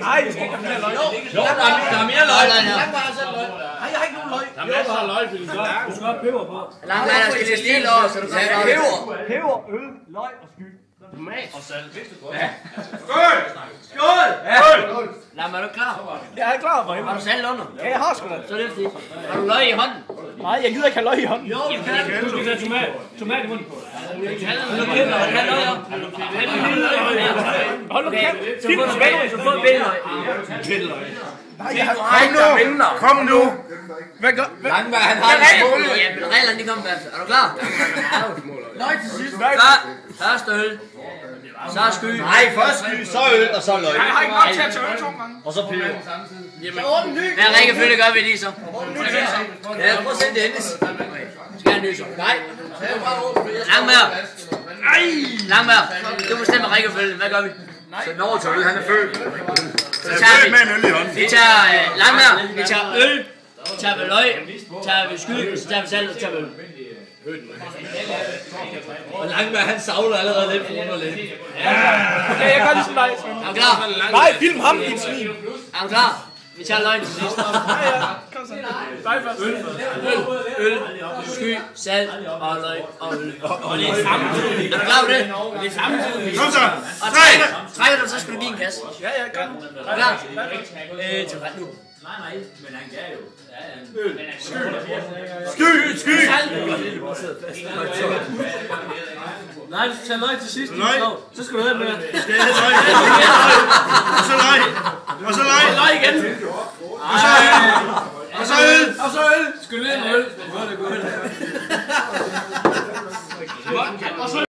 Nej, det skal ikke have flere løg. Jo, der er mere løg. Langvej har selv løg. Nej, jeg har ikke nogen løg. Der er masser af løg, Billy. Du skal have peber på. Langvej, der skal til stil over, så du kan have peber. Peber, øl, løg og sky. Tomat og salt. Ja. Skål! Skål! Skål! Langvej, er du klar? Jeg er klar for hende. Har du salt under? Ja, jeg har sgu da. Så er det fordi. Har du løg i hånden? Nej, jeg gider ikke have løg i hånden. Jo, du kan. Du skal tage tomat i munden. Hold nu kæft. Så får du billøg. Kom nu! Hvad gør? Langvej, han har en mål. Jamen, reglerne de kommer bagefter. Er du klar? Løg til sidst. Første øl. Så er sky. Nej, først sky, så øl, og så løg. Jeg har ikke nok til at tage øl 2 gange. Og så peber. Hvad rækkefølge gør vi lige så? Ja, prøv at se det endes. Skal jeg nyse? Nej. Langmær. Langmær. Du bestemmer rækkefølgen. Hvad gør vi? Så når til øl, han er født. Så tager vi Langmær. Vi tager øl. Så tager vi løg. Så tager vi sky. Så tager vi salt. Så tager vi øl. Og Langberg, han savler allerede lidt for lidt. Okay, jeg gør ligesom dig. Er du klar? Nej, film ham i et svin. Er du klar? Vi tager løgn til sidst. Ja. Kom så. Dig først. Øl, sky, salt og løg og øl. Og det er samtidig. Er du klar på det? Det er samtidig. Kom så! Og trækker du, så skal du give en kasse. Ja, gør det. Er du klar? Til ret nu. Nej, men han kan jo. Sky! Nej, du skal tage løg til sidst. Løg. Så skal du have med. Og så løg! Og så løg! Løg igen. Og så øl! Og så øl. Skyld ind med øl. Det er godt.